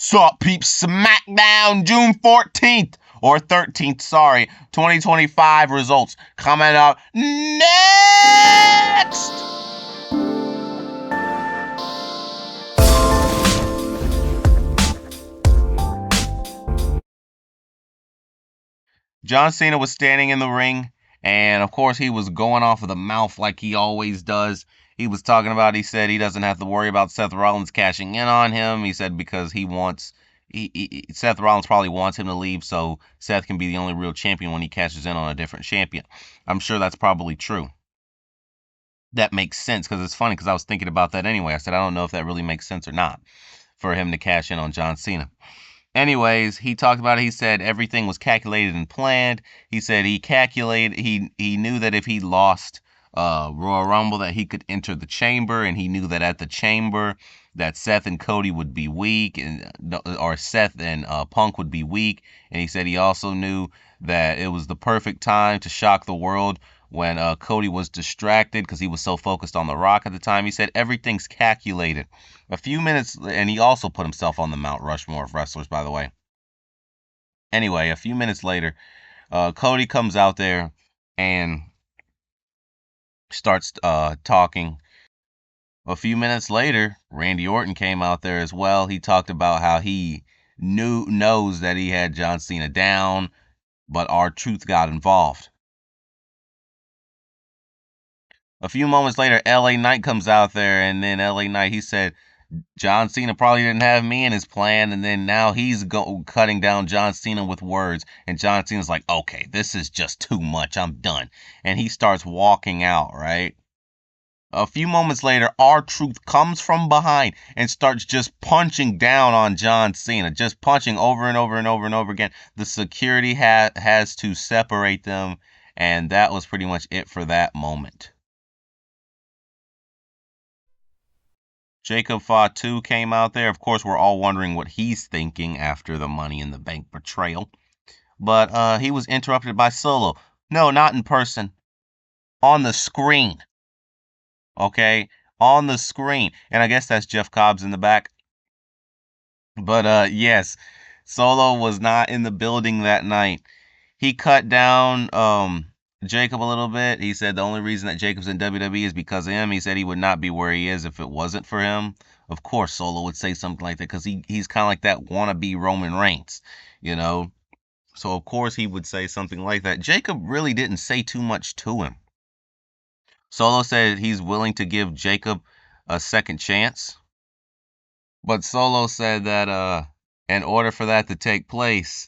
Sup, peeps? Smackdown, June 14th or 13th, sorry, 2025 results coming up next. John Cena was standing in the ring, and of course, he was going off of the mouth like he always does. He was talking about, he said he doesn't have to worry about Seth Rollins cashing in on him. He said because Seth Rollins probably wants him to leave so Seth can be the only real champion when he cashes in on a different champion. I'm sure that's probably true. That makes sense because it's funny because I was thinking about that anyway. I said, I don't know if that really makes sense or not for him to cash in on John Cena. Anyways, he talked about it. He said everything was calculated and planned. He said he knew that if he lost Royal Rumble that he could enter the chamber, and he knew that at the chamber that Seth and Cody would be weak, or Seth and Punk would be weak. And he said he also knew that it was the perfect time to shock the world when Cody was distracted because he was so focused on The Rock at the time. He said everything's calculated. A few minutes, and he also put himself on the Mount Rushmore of wrestlers, by the way. Anyway, a few minutes later, Cody comes out there and starts talking. A few minutes later, Randy Orton came out there as well. He talked about how he knows that he had John Cena down, but R-Truth got involved. A few moments later, LA Knight comes out there, and then LA Knight, he said, John Cena probably didn't have me in his plan, and then now he's cutting down John Cena with words, and John Cena's like, okay, this is just too much, I'm done. And he starts walking out, right? A few moments later, R-Truth comes from behind and starts just punching down on John Cena, just punching over and over and over and over again. The security has to separate them, and that was pretty much it for that moment. Jacob Fatu came out there. Of course, we're all wondering what he's thinking after the Money in the Bank betrayal. But he was interrupted by Solo. No, not in person. On the screen. Okay? On the screen. And I guess that's Jeff Cobbs in the back. But yes, Solo was not in the building that night. He cut down Jacob a little bit. He said the only reason that Jacob's in WWE is because of him. He said he would not be where he is if it wasn't for him. Of course, Solo would say something like that because he's kind of like that wannabe Roman Reigns, you know. So of course he would say something like that. Jacob really didn't say too much to him. Solo said he's willing to give Jacob a second chance. But Solo said that in order for that to take place,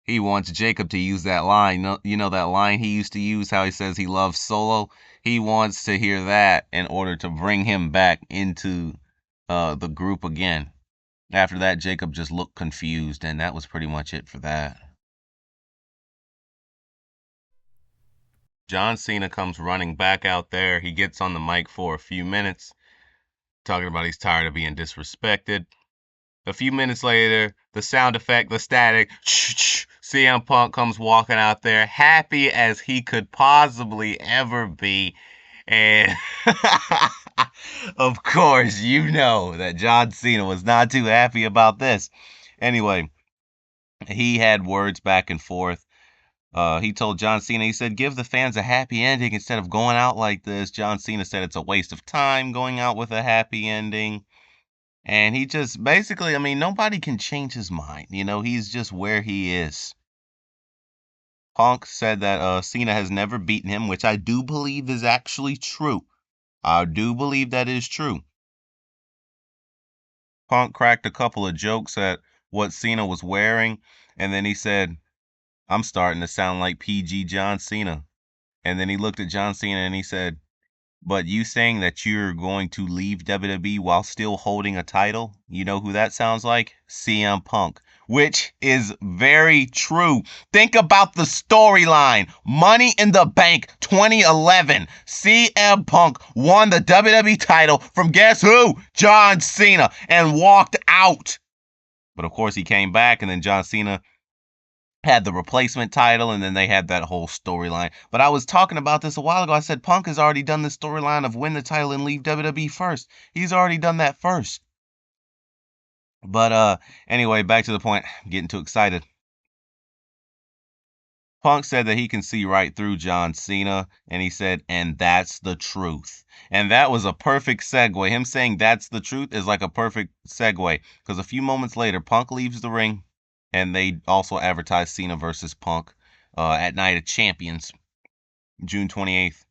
he wants Jacob to use that line. You know that line he used to use, how he says he loves Solo? He wants to hear that in order to bring him back into the group again. After that, Jacob just looked confused, and that was pretty much it for that. John Cena comes running back out there. He gets on the mic for a few minutes, talking about he's tired of being disrespected. A few minutes later, the sound effect, the static, CM Punk comes walking out there, happy as he could possibly ever be. And of course, you know that John Cena was not too happy about this. Anyway, he had words back and forth. He told John Cena, he said, give the fans a happy ending instead of going out like this. John Cena said it's a waste of time going out with a happy ending. And he just basically, I mean, nobody can change his mind. You know, he's just where he is. Punk said that Cena has never beaten him, which I do believe is actually true. I do believe that is true. Punk cracked a couple of jokes at what Cena was wearing, and then he said, I'm starting to sound like PG John Cena. And then he looked at John Cena and he said, but you saying that you're going to leave WWE while still holding a title, you know who that sounds like? CM Punk, which is very true. Think about the storyline. Money in the Bank 2011. CM Punk won the WWE title from guess who? John Cena, and walked out. But of course he came back, and then John Cena had the replacement title, and then they had that whole storyline. But I was talking about this a while ago. I said Punk has already done the storyline of win the title and leave WWE first. He's already done that first. But anyway, back to the point. I'm getting too excited. Punk said that he can see right through John Cena, and he said, and that's the truth. And that was a perfect segue. Him saying that's the truth is like a perfect segue, because a few moments later, Punk leaves the ring, and they also advertise Cena versus Punk at Night of Champions, June 28th.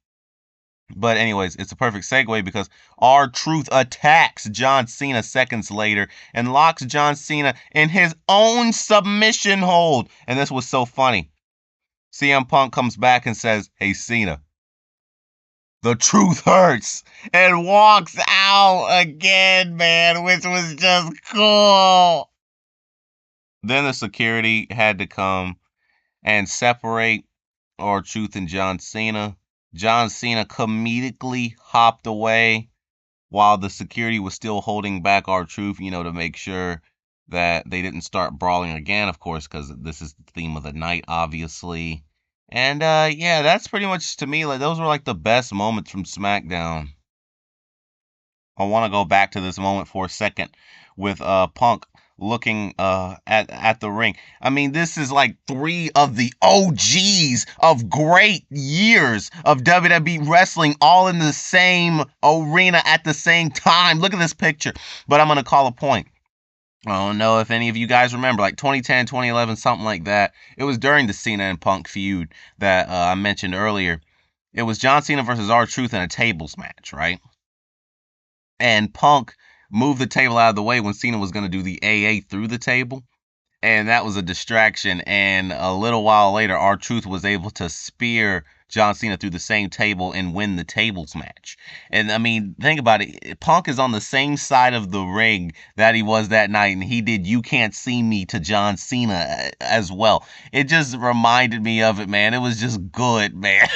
But anyways, it's a perfect segue because R-Truth attacks John Cena seconds later and locks John Cena in his own submission hold. And this was so funny. CM Punk comes back and says, "Hey Cena, the truth hurts," and walks out again, man, which was just cool. Then the security had to come and separate R-Truth and John Cena. John Cena comedically hopped away while the security was still holding back R-Truth, to make sure that they didn't start brawling again, of course, because this is the theme of the night, obviously. And yeah, that's pretty much to me like those were like the best moments from SmackDown. I want to go back to this moment for a second with Punk looking at the ring. I mean, this is like three of the OGs of great years of WWE wrestling all in the same arena at the same time. Look at this picture. But I'm going to call a point. I don't know if any of you guys remember, like 2010, 2011, something like that. It was during the Cena and Punk feud that I mentioned earlier. It was John Cena versus R-Truth in a tables match, right? And Punk moved the table out of the way when Cena was going to do the AA through the table. And that was a distraction. And a little while later, R-Truth was able to spear John Cena through the same table and win the tables match. And I mean, think about it. Punk is on the same side of the ring that he was that night, and he did "You Can't See Me" to John Cena as well. It just reminded me of it, man. It was just good, man.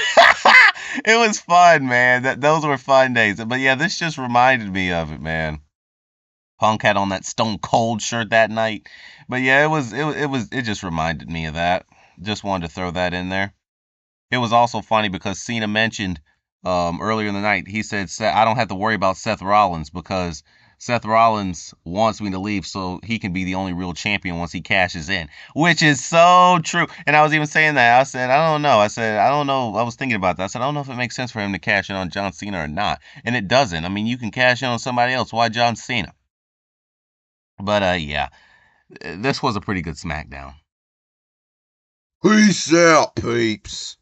It was fun, man. Those were fun days. But yeah, this just reminded me of it, man. Punk had on that Stone Cold shirt that night. But yeah, it just reminded me of that. Just wanted to throw that in there. It was also funny because Cena mentioned earlier in the night, he said, I don't have to worry about Seth Rollins because Seth Rollins wants me to leave so he can be the only real champion once he cashes in, which is so true. And I was even saying that. I said, I don't know. I said, I don't know. I was thinking about that. I said, I don't know if it makes sense for him to cash in on John Cena or not. And it doesn't. I mean, you can cash in on somebody else. Why John Cena? But yeah, this was a pretty good SmackDown. Peace out, peeps.